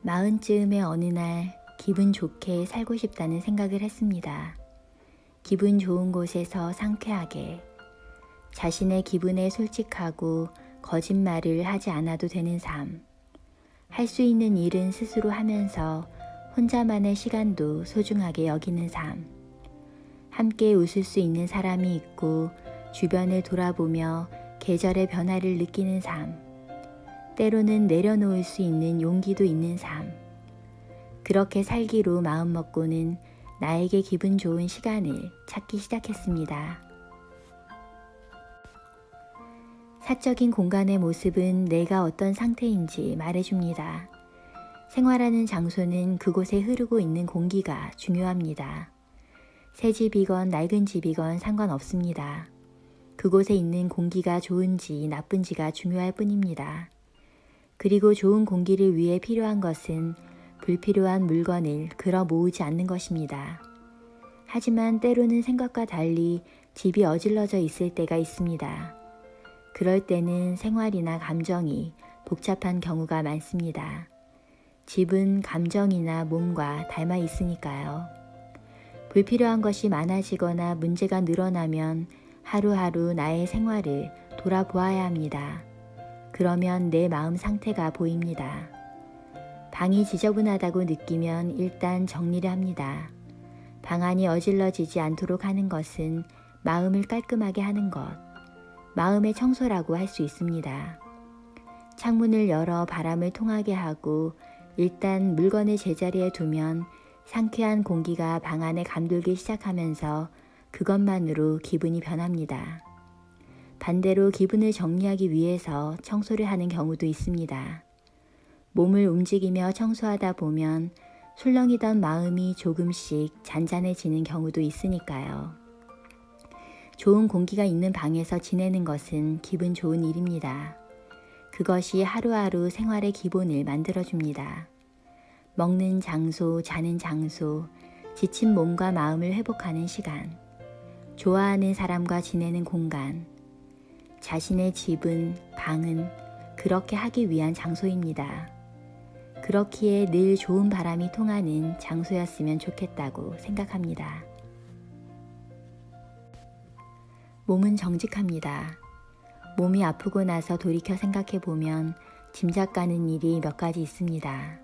마흔쯤의 어느 날 기분 좋게 살고 싶다는 생각을 했습니다. 기분 좋은 곳에서 상쾌하게, 자신의 기분에 솔직하고 거짓말을 하지 않아도 되는 삶, 할 수 있는 일은 스스로 하면서 혼자만의 시간도 소중하게 여기는 삶, 함께 웃을 수 있는 사람이 있고 주변을 돌아보며 계절의 변화를 느끼는 삶, 때로는 내려놓을 수 있는 용기도 있는 삶, 그렇게 살기로 마음먹고는 나에게 기분 좋은 시간을 찾기 시작했습니다. 사적인 공간의 모습은 내가 어떤 상태인지 말해줍니다. 생활하는 장소는 그곳에 흐르고 있는 공기가 중요합니다. 새 집이건 낡은 집이건 상관없습니다. 그곳에 있는 공기가 좋은지 나쁜지가 중요할 뿐입니다. 그리고 좋은 공기를 위해 필요한 것은 불필요한 물건을 걸어 모으지 않는 것입니다. 하지만 때로는 생각과 달리 집이 어질러져 있을 때가 있습니다. 그럴 때는 생활이나 감정이 복잡한 경우가 많습니다. 집은 감정이나 몸과 닮아 있으니까요. 불필요한 것이 많아지거나 문제가 늘어나면 하루하루 나의 생활을 돌아보아야 합니다. 그러면 내 마음 상태가 보입니다. 방이 지저분하다고 느끼면 일단 정리를 합니다. 방 안이 어질러지지 않도록 하는 것은 마음을 깔끔하게 하는 것, 마음의 청소라고 할 수 있습니다. 창문을 열어 바람을 통하게 하고 일단 물건을 제자리에 두면 상쾌한 공기가 방 안에 감돌기 시작하면서 그것만으로 기분이 변합니다. 반대로 기분을 정리하기 위해서 청소를 하는 경우도 있습니다. 몸을 움직이며 청소하다 보면 술렁이던 마음이 조금씩 잔잔해지는 경우도 있으니까요. 좋은 공기가 있는 방에서 지내는 것은 기분 좋은 일입니다. 그것이 하루하루 생활의 기본을 만들어줍니다. 먹는 장소, 자는 장소, 지친 몸과 마음을 회복하는 시간, 좋아하는 사람과 지내는 공간, 자신의 집은, 방은 그렇게 하기 위한 장소입니다. 그렇기에 늘 좋은 바람이 통하는 장소였으면 좋겠다고 생각합니다. 몸은 정직합니다. 몸이 아프고 나서 돌이켜 생각해 보면 짐작 가는 일이 몇 가지 있습니다.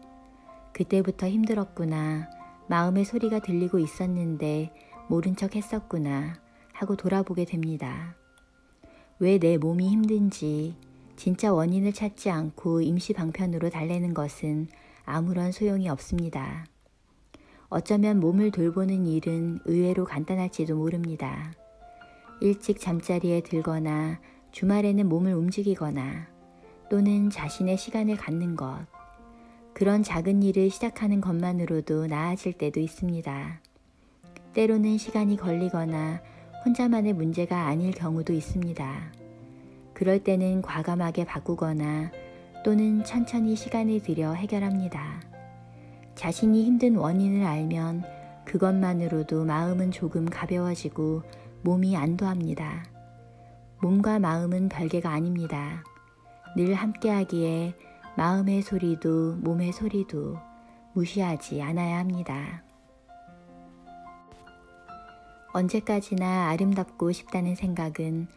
그때부터 힘들었구나, 마음의 소리가 들리고 있었는데 모른 척 했었구나 하고 돌아보게 됩니다. 왜 내 몸이 힘든지 진짜 원인을 찾지 않고 임시 방편으로 달래는 것은 아무런 소용이 없습니다. 어쩌면 몸을 돌보는 일은 의외로 간단할지도 모릅니다. 일찍 잠자리에 들거나 주말에는 몸을 움직이거나 또는 자신의 시간을 갖는 것, 그런 작은 일을 시작하는 것만으로도 나아질 때도 있습니다. 때로는 시간이 걸리거나 혼자만의 문제가 아닐 경우도 있습니다. 그럴 때는 과감하게 바꾸거나 또는 천천히 시간을 들여 해결합니다. 자신이 힘든 원인을 알면 그것만으로도 마음은 조금 가벼워지고 몸이 안도합니다. 몸과 마음은 별개가 아닙니다. 늘 함께하기에 마음의 소리도 몸의 소리도 무시하지 않아야 합니다. 언제까지나 아름답고 싶다는 생각은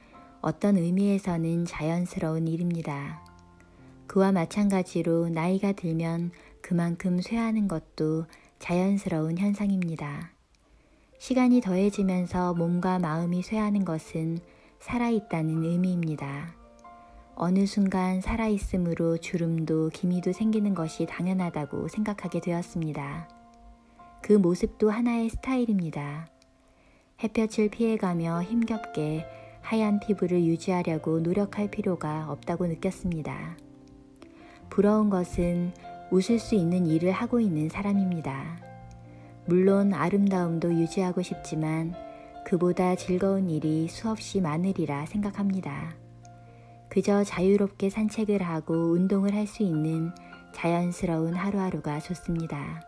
어떤 의미에서는 자연스러운 일입니다. 그와 마찬가지로 나이가 들면 그만큼 쇠하는 것도 자연스러운 현상입니다. 시간이 더해지면서 몸과 마음이 쇠하는 것은 살아있다는 의미입니다. 어느 순간 살아있음으로 주름도 기미도 생기는 것이 당연하다고 생각하게 되었습니다. 그 모습도 하나의 스타일입니다. 햇볕을 피해가며 힘겹게 하얀 피부를 유지하려고 노력할 필요가 없다고 느꼈습니다. 부러운 것은 웃을 수 있는 일을 하고 있는 사람입니다. 물론 아름다움도 유지하고 싶지만 그보다 즐거운 일이 수없이 많으리라 생각합니다. 그저 자유롭게 산책을 하고 운동을 할 수 있는 자연스러운 하루하루가 좋습니다.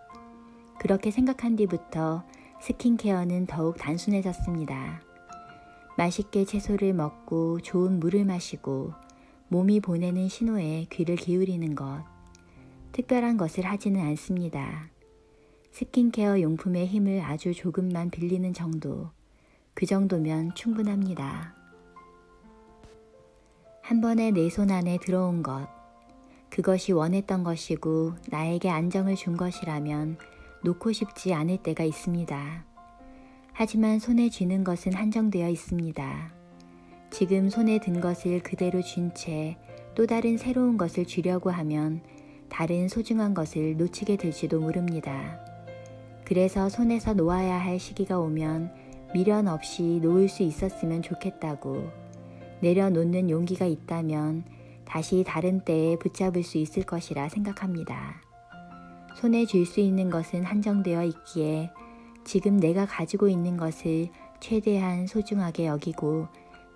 그렇게 생각한 뒤부터 스킨케어는 더욱 단순해졌습니다. 맛있게 채소를 먹고 좋은 물을 마시고 몸이 보내는 신호에 귀를 기울이는 것, 특별한 것을 하지는 않습니다. 스킨케어 용품의 힘을 아주 조금만 빌리는 정도, 그 정도면 충분합니다. 한 번에 내 손 안에 들어온 것, 그것이 원했던 것이고 나에게 안정을 준 것이라면 놓고 싶지 않을 때가 있습니다. 하지만 손에 쥐는 것은 한정되어 있습니다. 지금 손에 든 것을 그대로 쥔 채 또 다른 새로운 것을 쥐려고 하면 다른 소중한 것을 놓치게 될지도 모릅니다. 그래서 손에서 놓아야 할 시기가 오면 미련 없이 놓을 수 있었으면 좋겠다고, 내려놓는 용기가 있다면 다시 다른 때에 붙잡을 수 있을 것이라 생각합니다. 손에 쥘 수 있는 것은 한정되어 있기에 지금 내가 가지고 있는 것을 최대한 소중하게 여기고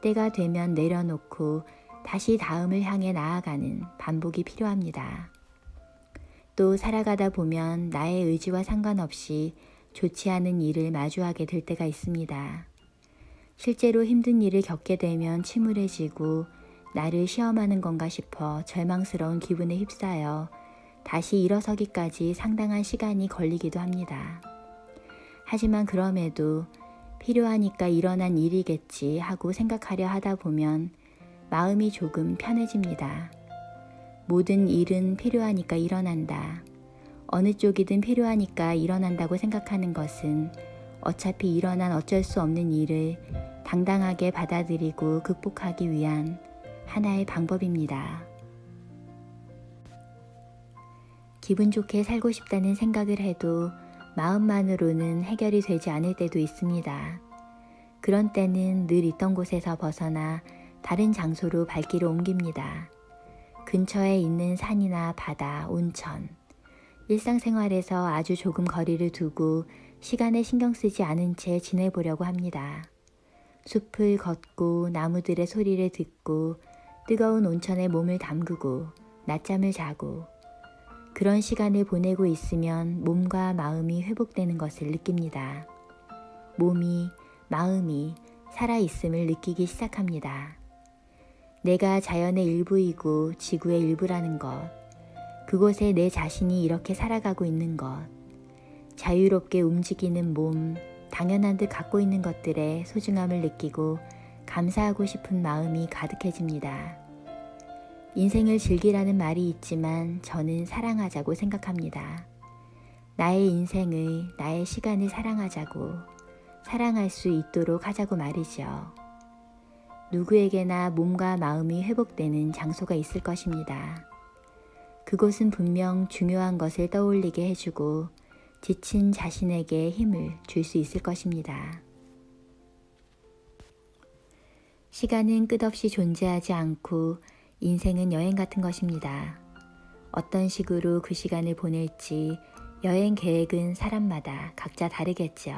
때가 되면 내려놓고 다시 다음을 향해 나아가는 반복이 필요합니다. 또 살아가다 보면 나의 의지와 상관없이 좋지 않은 일을 마주하게 될 때가 있습니다. 실제로 힘든 일을 겪게 되면 침울해지고 나를 시험하는 건가 싶어 절망스러운 기분에 휩싸여 다시 일어서기까지 상당한 시간이 걸리기도 합니다. 하지만 그럼에도 필요하니까 일어난 일이겠지 하고 생각하려 하다 보면 마음이 조금 편해집니다. 모든 일은 필요하니까 일어난다. 어느 쪽이든 필요하니까 일어난다고 생각하는 것은 어차피 일어난 어쩔 수 없는 일을 당당하게 받아들이고 극복하기 위한 하나의 방법입니다. 기분 좋게 살고 싶다는 생각을 해도 마음만으로는 해결이 되지 않을 때도 있습니다. 그런 때는 늘 있던 곳에서 벗어나 다른 장소로 발길을 옮깁니다. 근처에 있는 산이나 바다, 온천, 일상생활에서 아주 조금 거리를 두고 시간에 신경 쓰지 않은 채 지내보려고 합니다. 숲을 걷고 나무들의 소리를 듣고 뜨거운 온천에 몸을 담그고 낮잠을 자고 그런 시간을 보내고 있으면 몸과 마음이 회복되는 것을 느낍니다. 몸이, 마음이 살아있음을 느끼기 시작합니다. 내가 자연의 일부이고 지구의 일부라는 것, 그곳에 내 자신이 이렇게 살아가고 있는 것, 자유롭게 움직이는 몸, 당연한 듯 갖고 있는 것들의 소중함을 느끼고 감사하고 싶은 마음이 가득해집니다. 인생을 즐기라는 말이 있지만 저는 사랑하자고 생각합니다. 나의 인생을, 나의 시간을 사랑하자고, 사랑할 수 있도록 하자고 말이죠. 누구에게나 몸과 마음이 회복되는 장소가 있을 것입니다. 그곳은 분명 중요한 것을 떠올리게 해주고 지친 자신에게 힘을 줄 수 있을 것입니다. 시간은 끝없이 존재하지 않고 인생은 여행 같은 것입니다. 어떤 식으로 그 시간을 보낼지 여행 계획은 사람마다 각자 다르겠죠.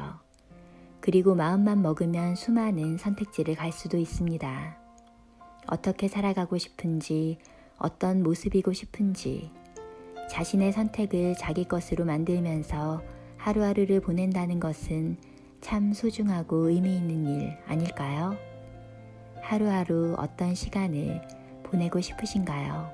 그리고 마음만 먹으면 수많은 선택지를 갈 수도 있습니다. 어떻게 살아가고 싶은지, 어떤 모습이고 싶은지, 자신의 선택을 자기 것으로 만들면서 하루하루를 보낸다는 것은 참 소중하고 의미 있는 일 아닐까요? 하루하루 어떤 시간을 보내고 싶으신가요?